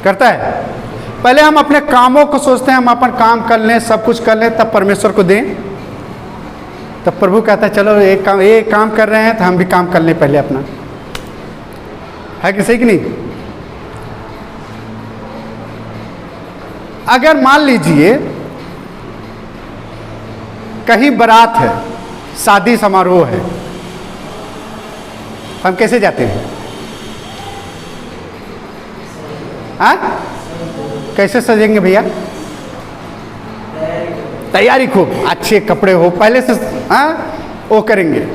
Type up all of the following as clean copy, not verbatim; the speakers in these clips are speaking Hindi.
करता है? पहले हम अपने कामों को सोचते हैं, हम अपन काम कर लें, सब कुछ कर लें, तब परमेश्वर को दें। तब प्रभु कहता है चलो एक काम कर रहे हैं तो हम भी काम कर लें पहले अपना। है कि सही कि नहीं? अगर मान लीजिए कहीं बारात है, शादी समारोह है, हम कैसे जाते हैं? हाँ, कैसे सजेंगे भैया? तैयारी खूब, अच्छे कपड़े हो पहले से, हाँ वो करेंगे,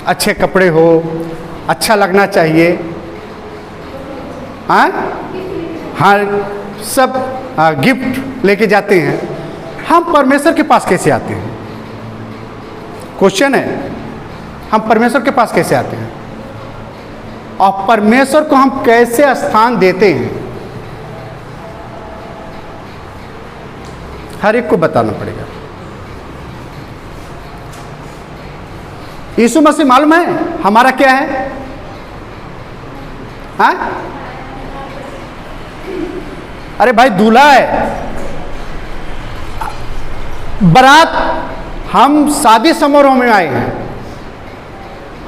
अच्छे कपड़े हो, अच्छा लगना चाहिए। हाँ हाँ, सब गिफ्ट लेके जाते हैं। हम परमेश्वर के पास कैसे आते हैं? क्वेश्चन है, हम परमेश्वर के पास कैसे आते हैं और परमेश्वर को हम कैसे स्थान देते हैं? हर एक को बताना पड़ेगा। यीशु मसीह मालूम है हमारा क्या है? हाँ? अरे भाई दूल्हा है, बारात, हम शादी समारोह में आए हैं,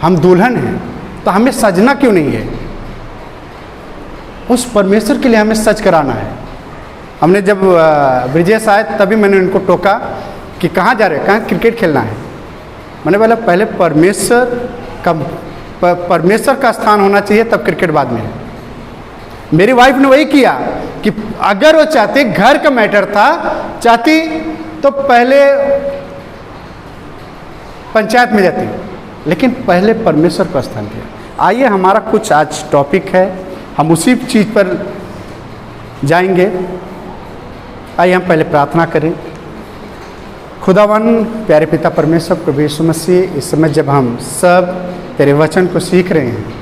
हम दुल्हन हैं, तो हमें सजना क्यों नहीं है? उस परमेश्वर के लिए हमें सच कराना है। हमने जब ब्रिजेश आए तभी मैंने उनको टोका कि कहाँ जा रहे हैं? कहाँ क्रिकेट खेलना है। मैंने बोला पहले परमेश्वर का स्थान होना चाहिए, तब क्रिकेट बाद में है। मेरी वाइफ ने वही किया कि अगर वो चाहती, घर का मैटर था, चाहती तो पहले पंचायत में जाती, लेकिन पहले परमेश्वर का स्थान दिया। आइए, हमारा कुछ आज टॉपिक है, हम उसी चीज़ पर जाएंगे। आइए हम पहले प्रार्थना करें। खुदावन प्यारे पिता परमेश्वर प्रभु यीशु मसीह, इस समय जब हम सब तेरे वचन को सीख रहे हैं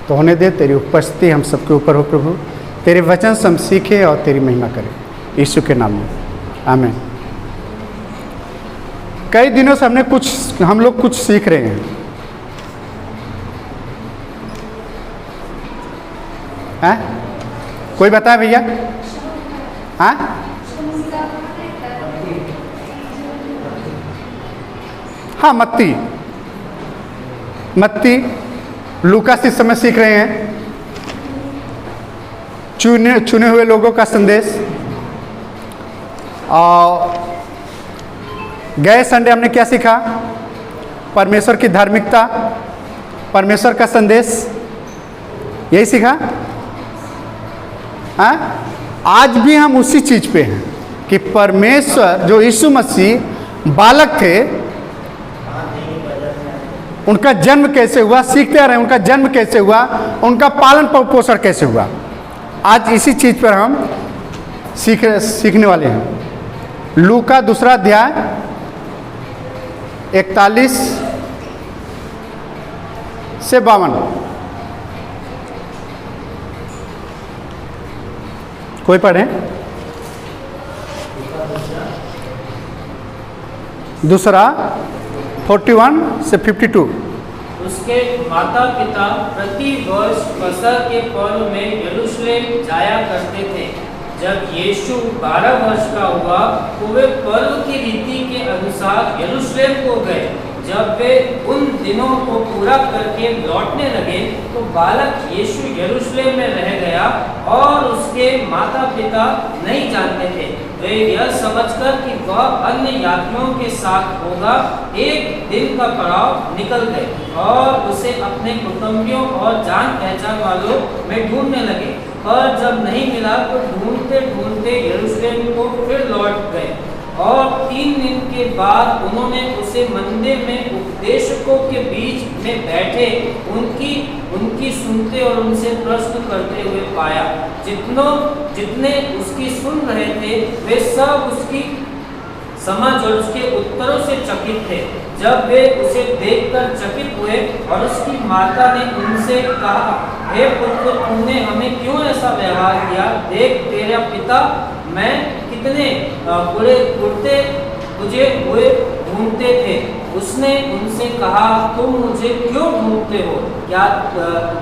तो होने दे तेरी उपस्थिति हम सबके ऊपर हो प्रभु। तेरे वचन से हम सीखें और तेरी महिमा करें, यीशु के नाम में आमीन। कई दिनों से हम लोग कुछ सीख रहे हैं। हैं? कोई बताए भैया? हाँ, हाँ, मत्ती लूका इस समय सीख रहे हैं, चुने हुए लोगों का संदेश। और गए संडे हमने क्या सीखा? परमेश्वर की धार्मिकता, परमेश्वर का संदेश, यही सीखा। हाँ, आज भी हम उसी चीज पे हैं कि परमेश्वर, जो यीशु मसीह बालक थे, उनका जन्म कैसे हुआ, सीखते आ रहे हैं उनका जन्म कैसे हुआ, उनका पालन पोषण कैसे हुआ। आज इसी चीज पर हम सीखने वाले हैं। लूका 2 अध्याय 41 से 52। कोई पढ़े? 41 से 52। उसके माता पिता प्रति वर्ष फसह के पर्व में यरूशलेम जाया करते थे। जब यीशु 12 वर्ष का हुआ तो वे पर्व की रीति के अनुसार यरूशलेम को गए। जब वे उन दिनों को पूरा करके लौटने लगे तो बालक यीशु यरूशलेम में रह गया और उसके माता पिता नहीं जानते थे। वे यह समझकर कि वह अन्य यात्रियों के साथ होगा, एक दिन का पड़ाव निकल गए और उसे अपने कुटुंबियों और जान पहचान वालों में ढूंढने लगे। पर जब नहीं मिला तो ढूंढते ढूंढते यरूशलेम को फिर लौट गए। और 3 दिन के बाद उन्होंने उसे मंदिर में उपदेशकों के बीच में बैठे उनकी सुनते और उनसे प्रश्न करते हुए पाया। जितने उसकी सुन रहे थे वे सब उसकी समझ और उसके उत्तरों से चकित थे। जब वे उसे देखकर चकित हुए और उसकी माता ने उनसे कहा, हे पुत्र, तुमने हमें क्यों ऐसा व्यवहार किया? देख, तेरा पिता मैं कितने बुरे कुर्ते तुझे हुए ढूंढते थे। उसने उनसे कहा, तुम मुझे क्यों ढूंढते हो? क्या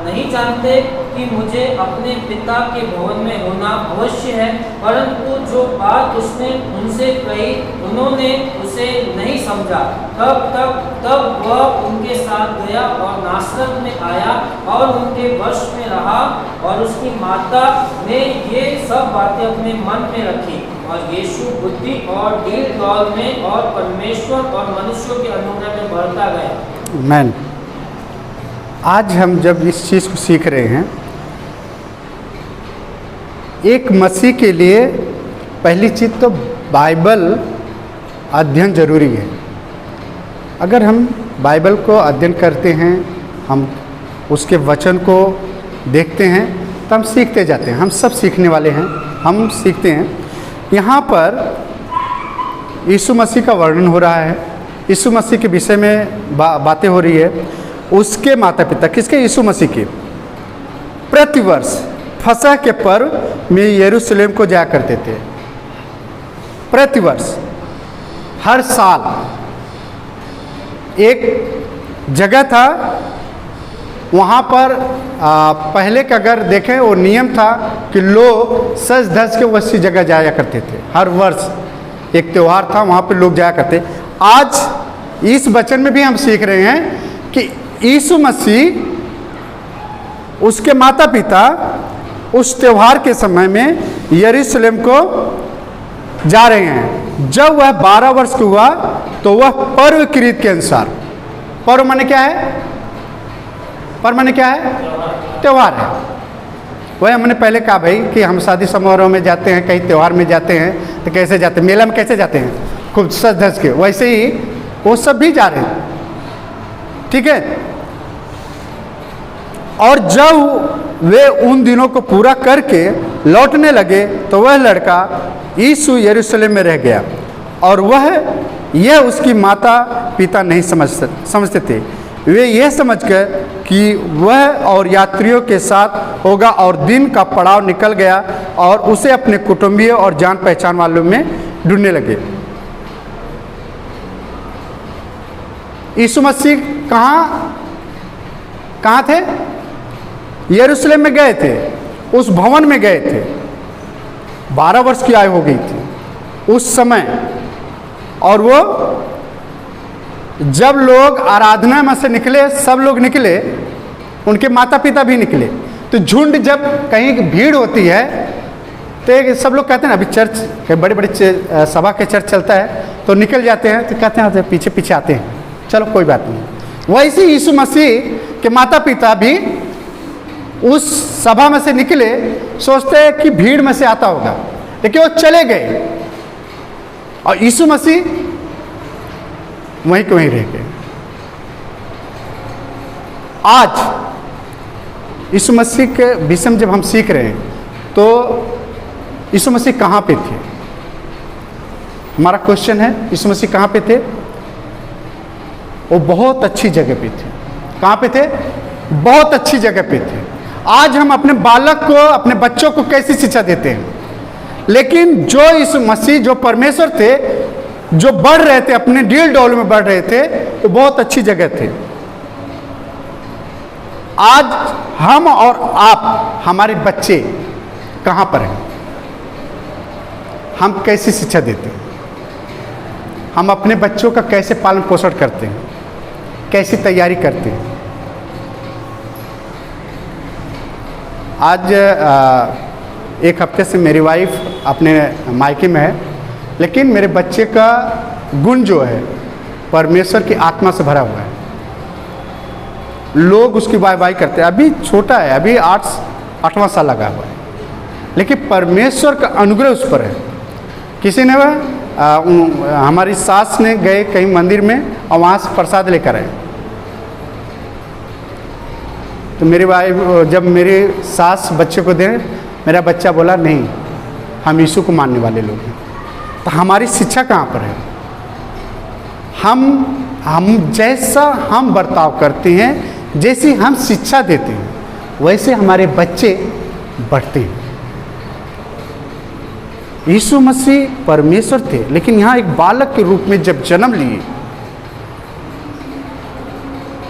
नहीं जानते कि मुझे अपने पिता के भवन में होना अवश्य है? परंतु जो बात उसने उनसे कही उन्होंने उसे नहीं समझा। तब वह उनके साथ गया और नासरत में आया और उनके वश में रहा, और उसकी माता ने ये सब बातें अपने मन में रखी। और यीशु बुद्धि और डील दौल में और परमेश्वर और मनुष्यों के अनुग्रह में बढ़ता गया। मैन, आज हम जब इस चीज़ को सीख रहे हैं, एक मसीह के लिए पहली चीज़ तो बाइबल अध्ययन जरूरी है। अगर हम बाइबल को अध्ययन करते हैं, हम उसके वचन को देखते हैं, तो हम सीखते जाते हैं। हम सब सीखने वाले हैं, हम सीखते हैं। यहाँ पर यीशु मसीह का वर्णन हो रहा है, यीशु मसीह के विषय में बातें हो रही है। उसके माता पिता, किसके? यीशु मसीह के, प्रतिवर्ष फसह के पर्व में यरूशलेम को जाया करते थे। प्रतिवर्ष, हर साल एक जगह था, वहाँ पर पहले का अगर देखें वो नियम था कि लोग सज धज के वैसी जगह जाया करते थे। हर वर्ष एक त्यौहार था, वहाँ पे लोग जाया करते। आज इस वचन में भी हम सीख रहे हैं कि यीशु मसीह, उसके माता पिता उस त्यौहार के समय में यरूशलेम को जा रहे हैं। जब वह 12 वर्ष का हुआ तो वह पर्व की रीत के अनुसार, पर्व माने क्या है? पर्व माने क्या है? त्यौहार है। वही हमने पहले कहा भाई कि हम शादी समारोह में जाते हैं, कहीं त्यौहार में जाते हैं तो कैसे जाते हैं? मेला में कैसे जाते हैं? खूब सज धज के। वैसे ही वो सब भी जा रहे हैं, ठीक है। और जब वे उन दिनों को पूरा करके लौटने लगे तो वह लड़का यीशु यरूशलेम में रह गया, और यह उसकी माता पिता नहीं समझते थे। वे यह समझकर कि वह और यात्रियों के साथ होगा, और दिन का पड़ाव निकल गया, और उसे अपने कुटुंबियों और जान पहचान वालों में ढूंढने लगे। यीशु मसीह कहाँ थे? यरूशलेम में गए थे, उस भवन में गए थे। 12 वर्ष की आयु हो गई थी उस समय, और वो जब लोग आराधना में से निकले, सब लोग निकले, उनके माता पिता भी निकले, तो झुंड जब कहीं भीड़ होती है तो सब लोग कहते हैं ना, अभी चर्च बड़े बड़े सभा के चर्च चलता है तो निकल जाते हैं, तो कहते हैं पीछे पीछे आते हैं, चलो कोई बात नहीं। वैसे यीशु मसीह के माता पिता भी उस सभा में से निकले, सोचते हैं कि भीड़ में से आता होगा, लेकिन वो चले गए, और यीशु मसीह वहीं के वहीं रह गए। आज यीशु मसीह के विषय में जब हम सीख रहे हैं, तो यीशु मसीह कहाँ पे थे? हमारा क्वेश्चन है, यीशु मसीह कहाँ पे थे? वो बहुत अच्छी जगह पे थे। कहाँ पे थे? बहुत अच्छी जगह पे थे। आज हम अपने बालक को, अपने बच्चों को कैसी शिक्षा देते हैं? लेकिन जो यीशु मसीह, जो परमेश्वर थे, जो बढ़ रहे थे, अपने डील डौल में बढ़ रहे थे, तो बहुत अच्छी जगह थे। आज हम और आप, हमारे बच्चे कहाँ पर हैं? हम कैसी शिक्षा देते हैं? हम अपने बच्चों का कैसे पालन पोषण करते हैं? कैसी तैयारी करते हैं? आज एक हफ्ते से मेरी वाइफ अपने मायके में है, लेकिन मेरे बच्चे का गुण जो है परमेश्वर की आत्मा से भरा हुआ है। लोग उसकी वाई वाई करते हैं। अभी छोटा है, अभी 8वां साल लगा हुआ है, लेकिन परमेश्वर का अनुग्रह उस पर है। किसी ने हमारी सास ने गए कहीं मंदिर में और वहाँ से प्रसाद लेकर आए, तो मेरी वाइफ, जब मेरी सास बच्चे को दे, मेरा बच्चा बोला नहीं, हम यीशु को मानने वाले लोग हैं। तो हमारी शिक्षा कहाँ पर है? हम जैसा हम बर्ताव करते हैं, जैसी हम शिक्षा देते हैं, वैसे हमारे बच्चे बढ़ते हैं। यीशु मसीह परमेश्वर थे, लेकिन यहाँ एक बालक के रूप में जब जन्म लिए,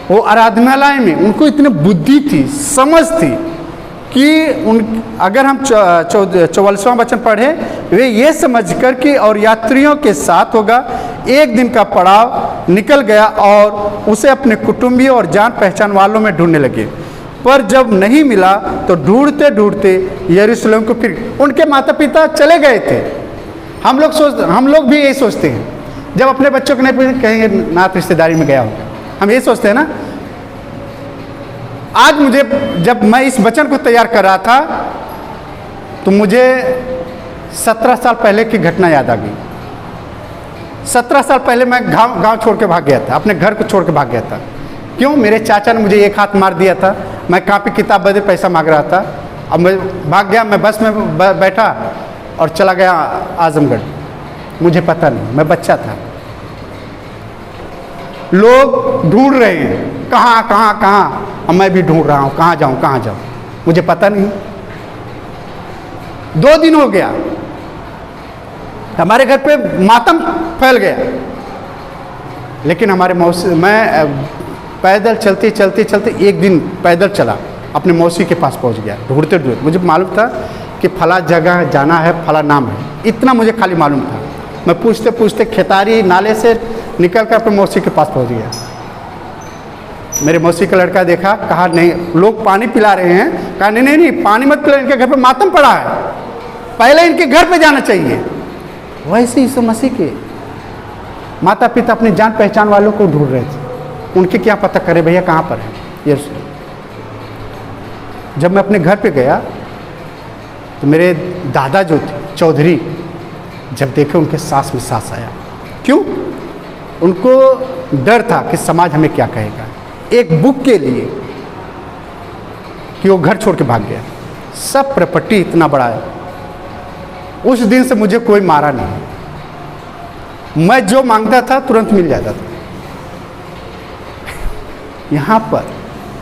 वो आराधनालय में उनको इतनी बुद्धि थी, समझ थी कि अगर हम 44वां वचन पढ़े, वे ये समझकर कि और यात्रियों के साथ होगा, एक दिन का पड़ाव निकल गया और उसे अपने कुटुंबियों और जान पहचान वालों में ढूंढने लगे। पर जब नहीं मिला तो ढूंढते ढूंढते यरूशलेम को फिर उनके माता पिता चले गए थे। हम लोग भी यही सोचते हैं जब अपने बच्चों को नहीं कहेंगे नात रिश्तेदारी में गया होगा, हम यही सोचते हैं ना। आज मुझे जब मैं इस वचन को तैयार कर रहा था तो मुझे 17 साल पहले की घटना याद आ गई। 17 साल पहले मैं गांव छोड़ के भाग गया था, अपने घर को छोड़ के भाग गया था। क्यों? मेरे चाचा ने मुझे एक हाथ मार दिया था, मैं कापी किताब बदे पैसा मांग रहा था। अब मैं भाग गया, मैं बस में बैठा और चला गया आजमगढ़। मुझे पता नहीं, मैं बच्चा था। लोग ढूंढ रहे हैं कहाँ कहाँ कहाँ, और मैं भी ढूंढ रहा हूँ कहाँ जाऊँ, मुझे पता नहीं। 2 दिन हो गया, हमारे घर पे मातम फैल गया। लेकिन हमारे मौसी, मैं पैदल चलते एक दिन पैदल चला, अपने मौसी के पास पहुंच गया ढूंढते ढूंढते। मुझे मालूम था कि फला जगह जाना है, फला नाम है, इतना मुझे खाली मालूम था। मैं पूछते पूछते खेतारी नाले से निकल कर अपने मौसी के पास पहुंच गया। मेरे मौसी का लड़का देखा, कहा नहीं, लोग पानी पिला रहे हैं। कहा नहीं पानी मत पिला, इनके घर पे मातम पड़ा है, पहले इनके घर पे जाना चाहिए। वैसे यीशु मसीह के माता पिता अपने जान पहचान वालों को ढूंढ रहे थे। उनके क्या पता करे भैया कहाँ पर है यीशु। जब मैं अपने घर पे गया तो मेरे दादा जो थे चौधरी, जब देखे उनके सांस में सांस आया। क्यों? उनको डर था कि समाज हमें क्या कहेगा, एक बुक के लिए कि वो घर छोड़ के भाग गया। सब प्रॉपर्टी इतना बड़ा है। उस दिन से मुझे कोई मारा नहीं, मैं जो मांगता था तुरंत मिल जाता था। यहाँ पर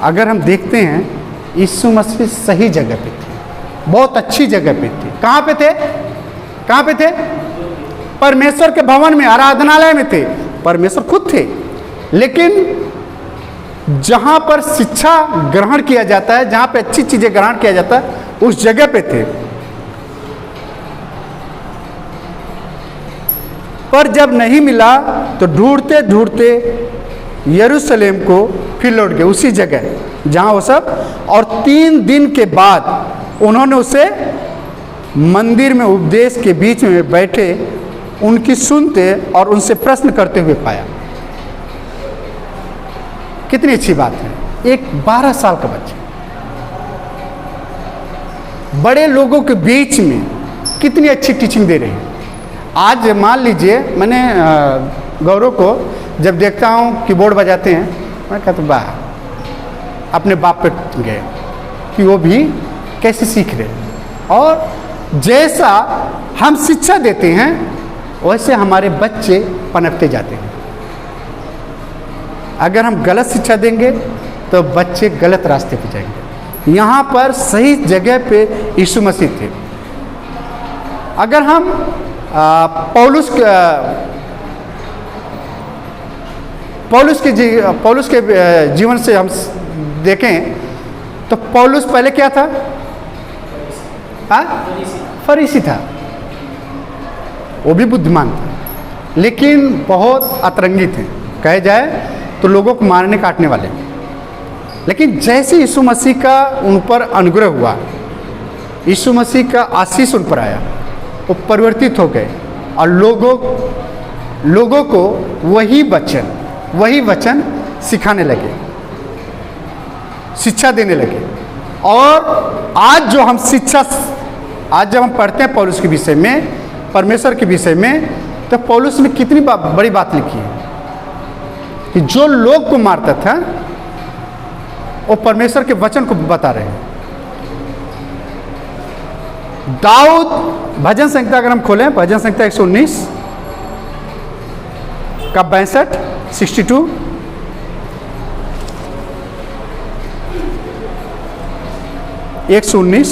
अगर हम देखते हैं यीशु मसीह सही जगह पे थे, बहुत अच्छी जगह पे थे। कहाँ पे थे? कहाँ पे थे? परमेश्वर के भवन में, आराधनालय में थे। परमेश्वर खुद थे, लेकिन जहाँ पर शिक्षा ग्रहण किया जाता है, जहाँ पे अच्छी चीज़ें ग्रहण किया जाता है, उस जगह पे थे। पर जब नहीं मिला तो ढूंढते ढूंढते यरूशलेम को फिर लौट गए, उसी जगह जहाँ वो सब। और 3 दिन के बाद उन्होंने उसे मंदिर में उपदेश के बीच में बैठे उनकी सुनते और उनसे प्रश्न करते हुए पाया। कितनी अच्छी बात है। एक 12 साल का बच्चा बड़े लोगों के बीच में कितनी अच्छी टीचिंग दे रहे हैं। आज मान लीजिए, मैंने गौरव को जब देखता हूँ कीबोर्ड बजाते हैं, मैं कहता हूँ वाह, अपने बाप पे गए कि वो भी कैसे सीख रहे हैं। और जैसा हम शिक्षा देते हैं वैसे हमारे बच्चे पनपते जाते हैं। अगर हम गलत शिक्षा देंगे तो बच्चे गलत रास्ते पे जाएंगे। यहाँ पर सही जगह पे यीशु मसीह थे। अगर हम पौलुस के जीवन से हम देखें तो पौलुस पहले क्या था? फरीसी था। वो भी बुद्धिमान था, लेकिन बहुत अतरंगी थे, कहे जाए तो लोगों को मारने काटने वाले। लेकिन जैसे यीशु मसीह का उन पर अनुग्रह हुआ, यीशु मसीह का आशीष उन पर आया, वो परिवर्तित हो गए और लोगों को वही वचन सिखाने लगे, शिक्षा देने लगे। और आज जब हम पढ़ते हैं पौलुस के विषय में, परमेश्वर के विषय में, तो पौलुस ने कितनी बड़ी बात लिखी है कि जो लोग को मारता था वो परमेश्वर के वचन को बता रहे हैं। दाऊद भजन संहिता, अगर हम खोलें भजन संहिता 119 का 62 62 119।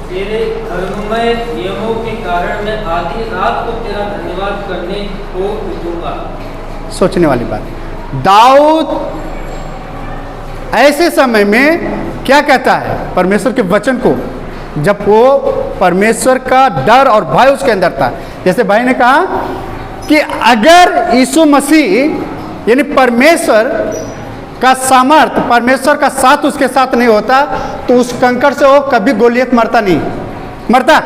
तेरे धर्ममय नियमों के कारण मैं आधी रात को तेरा धन्यवाद करने को उठूंगा। सोचने वाली बात। दाऊद ऐसे समय में क्या कहता है परमेश्वर के वचन को, जब वो परमेश्वर का डर और भय उसके अंदर था। जैसे भाई ने कहा कि अगर यीशु मसीह यानी परमेश्वर का सामर्थ, परमेश्वर का साथ उसके साथ नहीं होता तो उस कंकड़ से वो कभी गोलियत मरता नहीं, मरता।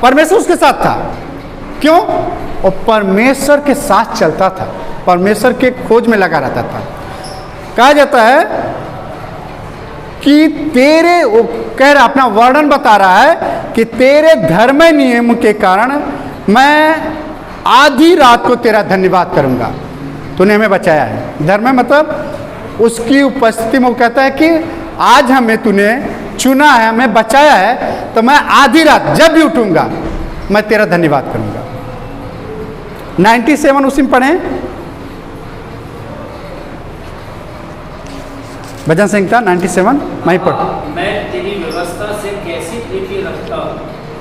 परमेश्वर उसके साथ था। क्यों? वो परमेश्वर के साथ चलता था, परमेश्वर के खोज में लगा रहता था। कहा जाता है कि तेरे, वो कह रहा, अपना वर्णन बता रहा है कि तेरे धर्म नियम के कारण मैं आधी रात को तेरा धन्यवाद करूंगा, तूने हमें बचाया है। धर्म मतलब उसकी उपस्थिति में वो कहता है कि आज हमें तूने चुना है, हमें बचाया है, तो मैं आधी रात जब भी उठूंगा मैं तेरा धन्यवाद करूंगा। 97 उसी में पढ़े, भजन संहिता 97 मैं ही पढ़। मैं तेरी व्यवस्था से कैसी प्रीति रखता हूँ,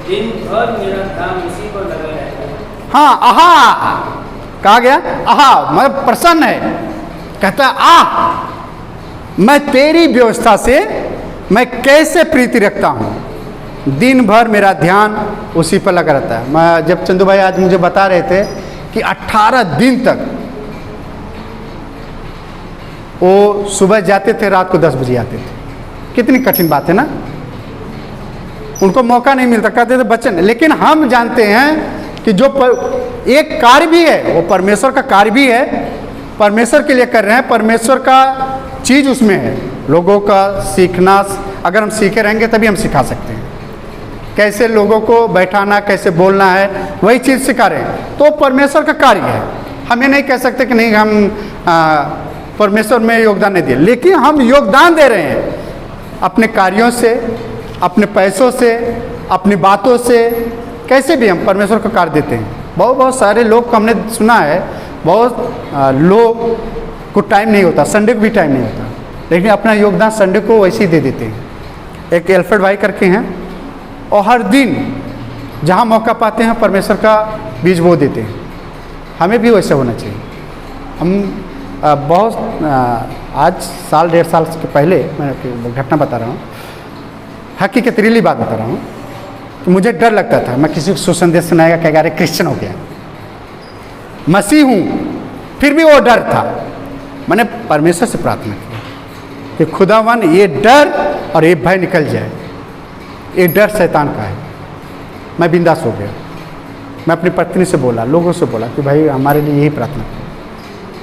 दिन भर मेरा ध्यान उसी पर लगा रहता है। हाँ, आहा कहा गया, आहा मतलब प्रसन्न है। कहता आ, मैं तेरी व्यवस्था से मैं कैसे प्रीति रखता हूँ, दिन भर मेरा ध्यान उसी पर लगा रहता है। मैं जब चंदू भाई आज मुझे बता रहे थे कि 18 दिन तक वो सुबह जाते थे, रात को 10 बजे आते थे। कितनी कठिन बात है ना, उनको मौका नहीं मिलता, कहते थे बच्चन। लेकिन हम जानते हैं कि जो एक कार्य भी है वो परमेश्वर का कार्य भी है, परमेश्वर के लिए कर रहे हैं, परमेश्वर का चीज़ उसमें है। लोगों का सीखना, अगर हम सीखे रहेंगे तभी हम सिखा सकते हैं। कैसे लोगों को बैठाना, कैसे बोलना है, वही चीज़ सिखा रहे हैं, तो परमेश्वर का कार्य है। हम ये नहीं कह सकते कि नहीं हम परमेश्वर में योगदान नहीं दिए, लेकिन हम योगदान दे रहे हैं अपने कार्यों से, अपने पैसों से, अपनी बातों से, कैसे भी हम परमेश्वर का कार्य देते हैं। बहुत सारे लोग को हमने सुना है, बहुत लोग को टाइम नहीं होता, संडे को भी टाइम नहीं होता, लेकिन अपना योगदान संडे को वैसे ही दे देते हैं। एक एल्फ्रेड भाई करके हैं, और हर दिन जहाँ मौका पाते हैं परमेश्वर का बीज बो देते हैं। हमें भी वैसे होना चाहिए। हम बहुत आज साल 1.5 साल के पहले मैं घटना बता रहा हूँ, हकीकतरीली बात बता रहा हूँ कि मुझे डर लगता था मैं किसी को सुसंदेश सुनाएगा, कहेगा अरे क्रिश्चियन हो गया, मसीह हूँ, फिर भी वो डर था। मैंने परमेश्वर से प्रार्थना की कि खुदावन ये डर और ये भय निकल जाए। ये डर शैतान का है। मैं बिंदास हो गया। मैं अपनी पत्नी से बोला, लोगों से बोला कि भाई हमारे लिए यही प्रार्थना करो।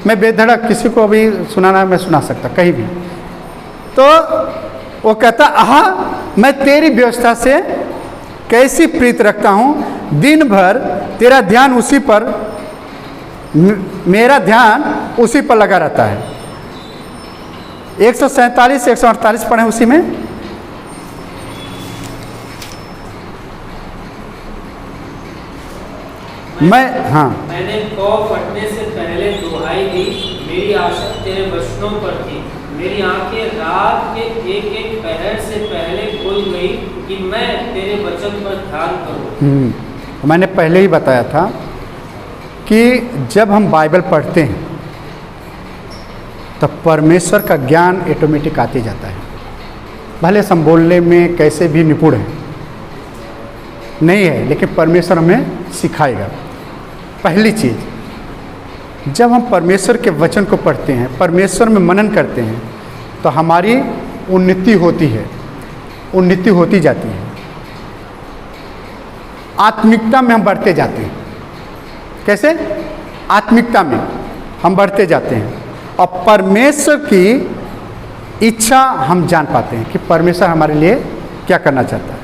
मैं बेधड़क किसी को भी सुनाना मैं सुना सकता कहीं भी। तो वो कहता, आहा मैं तेरी व्यवस्था से कैसी प्रीत रखता हूँ, दिन भर तेरा ध्यान उसी पर, मेरा ध्यान उसी पर लगा रहता है। 147 148 पढ़े उसी में। मैंने कौ फटने से पहले दुहाई दी, मेरी आशा तेरे वचनों पर थी। मेरी आंखें रात के एक एक पहर से पहले खुल गई कि मैं तेरे वचन पर ध्यान करूं। मैंने पहले ही बताया था कि जब हम बाइबल पढ़ते हैं तब परमेश्वर का ज्ञान ऑटोमेटिक आते जाता है। भले हम बोलने में कैसे भी निपुण हैं नहीं है, लेकिन परमेश्वर हमें सिखाएगा। पहली चीज़, जब हम परमेश्वर के वचन को पढ़ते हैं, परमेश्वर में मनन करते हैं, तो हमारी उन्नति होती है, उन्नति होती जाती है। आत्मिकता में हम बढ़ते जाते हैं। कैसे? आत्मिकता में हम बढ़ते जाते हैं और परमेश्वर की इच्छा हम जान पाते हैं कि परमेश्वर हमारे लिए क्या करना चाहता है।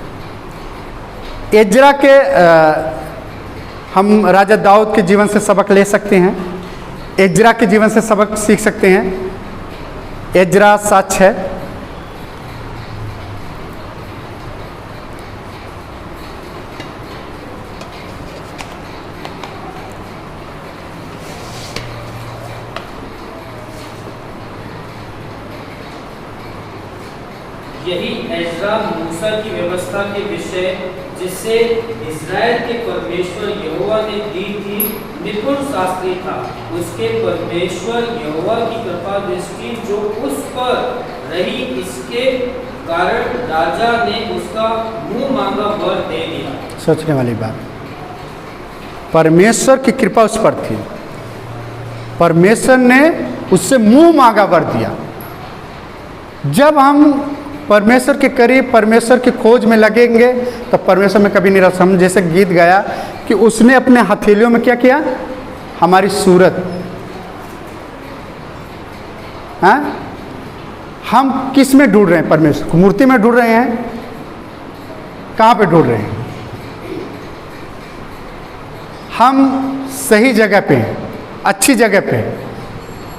एजरा के हम राजा दाऊद के जीवन से सबक ले सकते हैं, एजरा के जीवन से सबक सीख सकते हैं। एजरा 7:6। यही एज्रा मूसा की व्यवस्था के विषय जिसे इस्राएल के परमेश्वर यहोवा ने दी थी निपुण शास्त्री था। उसके परमेश्वर यहोवा की कृपा दृष्टि जो उस पर रही, इसके कारण राजा ने उसका मुंह मांगा वर दे दिया। सोचने वाली बात, परमेश्वर की कृपा उस पर थी, परमेश्वर ने उससे मुंह मांगा वर दिया। जब हम परमेश्वर के करीब, परमेश्वर की खोज में लगेंगे तो परमेश्वर में कभी निराश। हम जैसे गीत गाया कि उसने अपने हथेलियों में क्या किया, हमारी सूरत। हाँ, हम किस में ढूंढ रहे हैं? परमेश्वर को मूर्ति में ढूंढ रहे हैं? कहाँ पे ढूंढ रहे हैं? हम सही जगह पे हैं, अच्छी जगह पे हैं।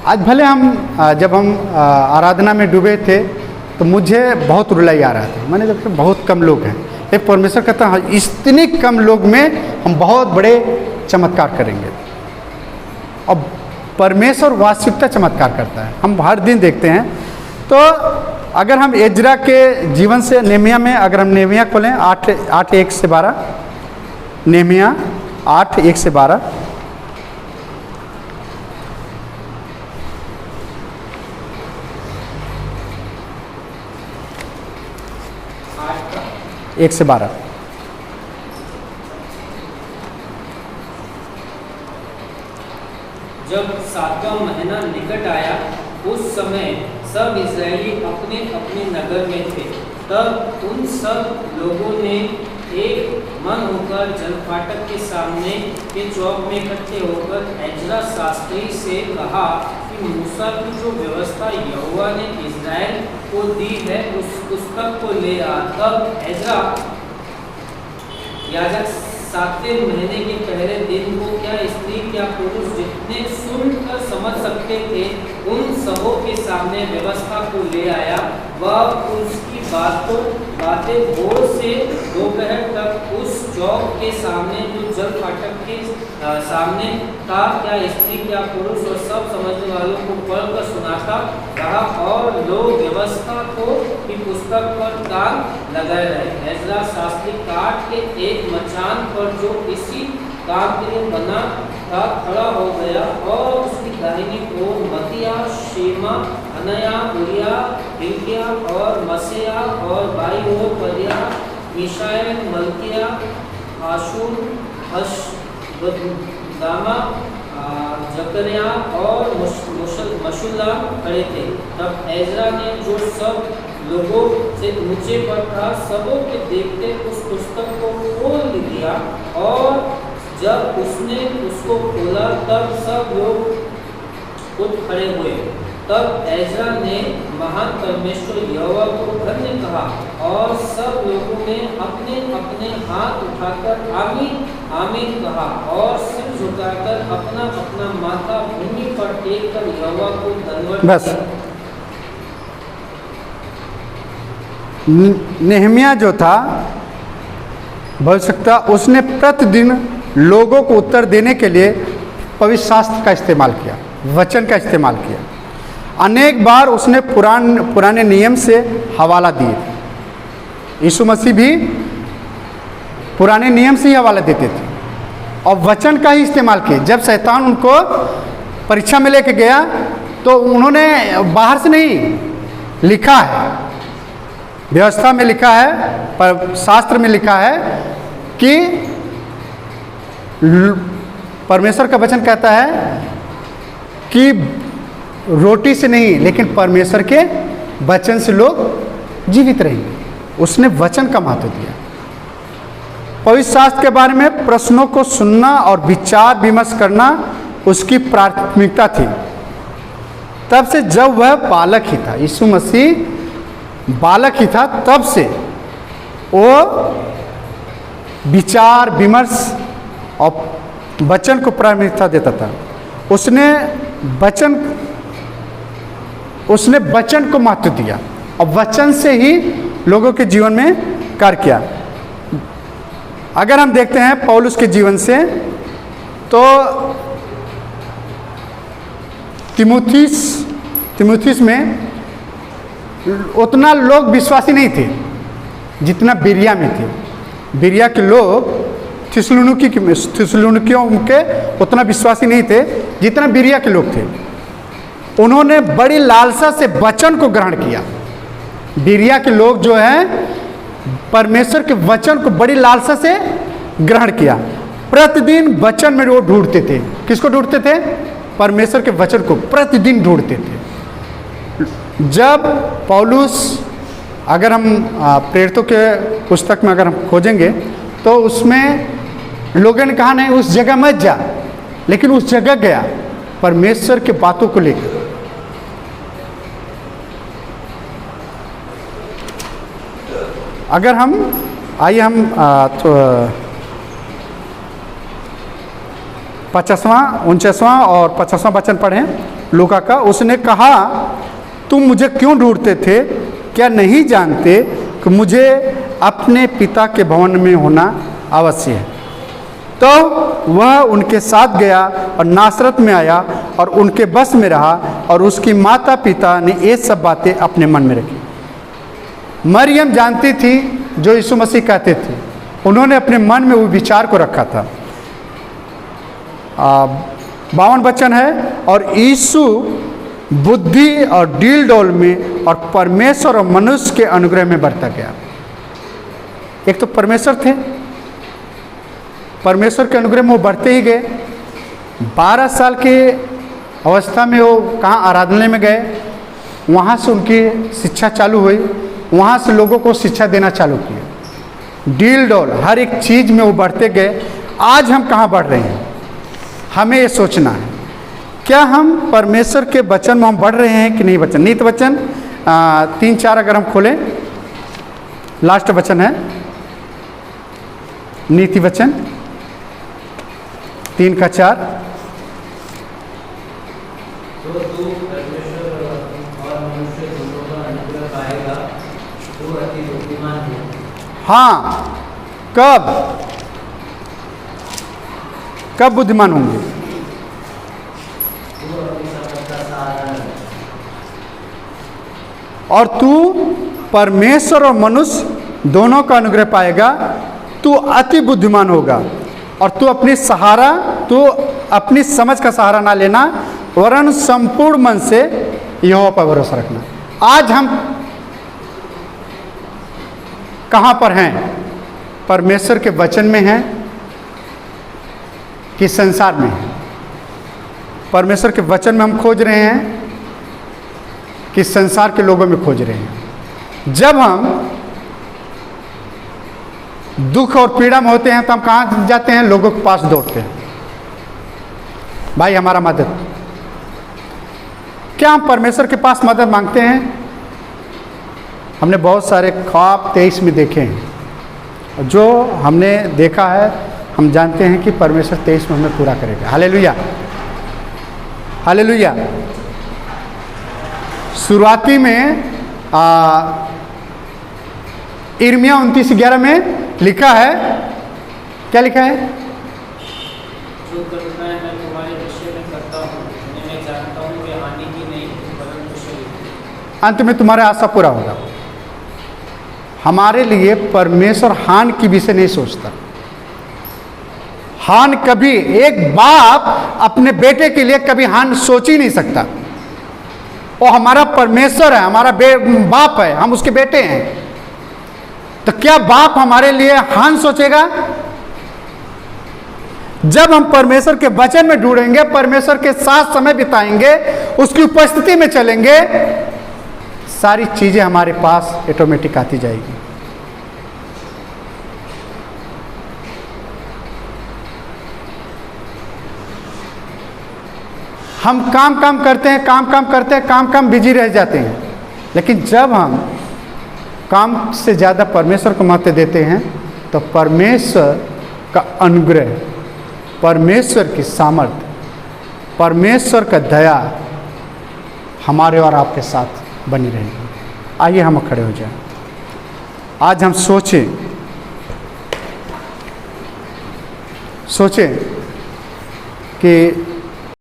आज भले हम जब हम आराधना में डूबे थे तो मुझे बहुत रुलाई आ रहा था। मैंने देखा बहुत कम लोग हैं। एक परमेश्वर कहता है इतने कम लोग में हम बहुत बड़े चमत्कार करेंगे। और परमेश्वर वास्तविकता चमत्कार करता है, हम हर दिन देखते हैं। तो अगर हम एजरा के जीवन से नेहमिया में, अगर हम नेहमिया खोलें 8:1 से 12, नेहमिया 8:1 से 12। एक से 12। जब 7वां महीना निकट आया, उस समय सब इस्राएली अपने अपने नगर में थे। तब उन सब लोगों ने एक मन होकर जलफाटक के सामने के चौक में इकट्ठे होकर एज्रा शास्त्री से कहा कि मूसा की जो व्यवस्था यहोवा ने इस्राएल को दी है उस पुस्तक को ले आ। तब एज्रा याजक 7वें महीने के पहले दिन को क्या स्त्री क्या पुरुष जितने सुनकर समझ सकते थे उन सबों के सामने व्यवस्था को ले आया। वह उसकी बातें भोर से दोपहर तक उस चौक के सामने जो जल फाटक के सामने था, क्या स्त्री क्या पुरुष और सब समझने वालों को पढ़कर सुनाता रहा और लोग व्यवस्था को की पुस्तक पर कान लगाए रहे। एज्रा शास्त्री काट के एक मचान पर जो इसी काम के लिए बना था खड़ा हो गया और उसकी दाहिनी ओर मतिया, शेमा, अनया, उरिया, हिल्किया और मसेया और बाई ओर पदिया, मिशाएल, मल्किया, आशूर, हशबदामा, जकरिया और मशुल्ला खड़े थे। तब एज्रा ने जो सब लोगों से ऊंचे पर था सबों के देखते उस पुस्तक को खोल दिया और जब उसने उसको खोला तब सब लोग उठ खड़े हुए। तब एज्रा ने महान परमेश्वर यहोवा को धन्य कहा और सब लोगों ने अपने अपने हाथ उठाकर आमीन आमीन कहा और सिर झुकाकर अपना अपना माथा भूमि पर टेक कर यहोवा को धन्यवाद। बस नेहमिया जो था भविष्यवक्ता, उसने प्रतिदिन लोगों को उत्तर देने के लिए पवित्र शास्त्र का इस्तेमाल किया, वचन का इस्तेमाल किया। अनेक बार उसने पुराने नियम से हवाला दिए। यीशु मसीह भी पुराने नियम से ही हवाला देते थे और वचन का ही इस्तेमाल किए। जब शैतान उनको परीक्षा में लेके गया तो उन्होंने बाहर से नहीं, लिखा है, व्यवस्था में लिखा है, पर शास्त्र में लिखा है कि परमेश्वर का वचन कहता है कि रोटी से नहीं लेकिन परमेश्वर के वचन से लोग जीवित रहेंगे। उसने वचन का महत्व दिया। पवित्र शास्त्र के बारे में प्रश्नों को सुनना और विचार विमर्श करना उसकी प्राथमिकता थी। तब से जब वह बालक ही था, यीशु मसीह बालक ही था, तब से वो विचार विमर्श और वचन को प्राथमिकता देता था। उसने वचन को महत्व दिया और वचन से ही लोगों के जीवन में कार्य किया। अगर हम देखते हैं पौलुस के जीवन से तो तीमुथियुस में उतना लोग विश्वासी नहीं थे जितना बिरिया में थे। बिरिया के लोग थिस्सलुनीकियों के उतना विश्वासी नहीं थे जितना बिरिया के लोग थे। उन्होंने बड़ी लालसा से वचन को ग्रहण किया। बिरिया के लोग जो हैं परमेश्वर के वचन को बड़ी लालसा से ग्रहण किया। प्रतिदिन वचन में वो ढूंढते थे। किसको ढूंढते थे? परमेश्वर के वचन को प्रतिदिन ढूंढते थे। जब पौलुस, अगर हम प्रेरितों के पुस्तक में अगर हम खोजेंगे तो उसमें लोगों ने कहा नहीं उस जगह मत जा, लेकिन उस जगह गया परमेश्वर के बातों को लेकर। अगर हम आइए हम 50वां 49वां और 50वां वचन पढ़ें लूका का। उसने कहा, तुम मुझे क्यों ढूंढते थे? क्या नहीं जानते कि मुझे अपने पिता के भवन में होना अवश्य है? तो वह उनके साथ गया और नासरत में आया और उनके बस में रहा, और उसकी माता पिता ने ये सब बातें अपने मन में रखी। मरियम जानती थी जो यीशु मसीह कहते थे, उन्होंने अपने मन में वो विचार को रखा था। 52 वचन है, और यीशु बुद्धि और डील डोल में और परमेश्वर और मनुष्य के अनुग्रह में बढ़ता गया। एक तो परमेश्वर थे, परमेश्वर के अनुग्रह में वो बढ़ते ही गए। 12 साल के अवस्था में वो कहाँ आराधनालय में गए, वहाँ से उनकी शिक्षा चालू हुई, वहाँ से लोगों को शिक्षा देना चालू किया। डील डोल हर एक चीज़ में वो बढ़ते गए। आज हम कहाँ बढ़ रहे हैं, हमें ये सोचना है, क्या हम परमेश्वर के वचन में हम बढ़ रहे हैं कि नहीं? वचन नीति वचन 3-4 अगर हम खोलें, लास्ट वचन है नीति वचन 3:4। तो तू परमेश्वर और मनुष्य दोनों का अनुग्रह पाएगा, तू अति बुद्धिमान है। हाँ, कब बुद्धिमान होंगे? तू अपनी समझ का सहारा है। और तू परमेश्वर और मनुष्य दोनों का अनुग्रह पाएगा, तू अति बुद्धिमान होगा। और तू अपनी समझ का सहारा ना लेना, वरन संपूर्ण मन से यहोवा पर भरोसा रखना। आज हम कहाँ पर हैं? परमेश्वर के वचन में हैं कि संसार में हैं? परमेश्वर के वचन में हम खोज रहे हैं कि संसार के लोगों में खोज रहे हैं? जब हम दुख और पीड़ा में होते हैं तो हम कहाँ जाते हैं? लोगों के पास दौड़ते हैं, भाई हमारा मदद। क्या हम परमेश्वर के पास मदद मांगते हैं? हमने बहुत सारे ख्वाब 23 में देखे हैं, जो हमने देखा है हम जानते हैं कि परमेश्वर 23 में हमें पूरा करेगा। Hallelujah, hallelujah. शुरुआती में यिर्मयाह 29:11 में लिखा है, क्या लिखा है? जो कल्पनाएं मैं तुम्हारे विषय में करता हूँ, मैं जानता हूँ कि हानि की नहीं परंतु शुभ। अंत में तुम्हारा आशा पूरा होगा। हमारे लिए परमेश्वर हान की विषय नहीं सोचता। हान कभी, एक बाप अपने बेटे के लिए कभी हान सोच ही नहीं सकता। वो हमारा परमेश्वर है, हमारा बाप है, हम उसके बेटे हैं। तो क्या बाप हमारे लिए हान सोचेगा? जब हम परमेश्वर के वचन में ढूंढेंगे, परमेश्वर के साथ समय बिताएंगे, उसकी उपस्थिति में चलेंगे, सारी चीजें हमारे पास ऑटोमेटिक आती जाएगी। हम काम करते हैं, काम बिजी रह जाते हैं, लेकिन जब हम काम से ज़्यादा परमेश्वर को महत्व देते हैं तो परमेश्वर का अनुग्रह, परमेश्वर की सामर्थ्य, परमेश्वर का दया हमारे और आपके साथ बनी रहेगी। आइए हम खड़े हो जाएं। आज हम सोचें कि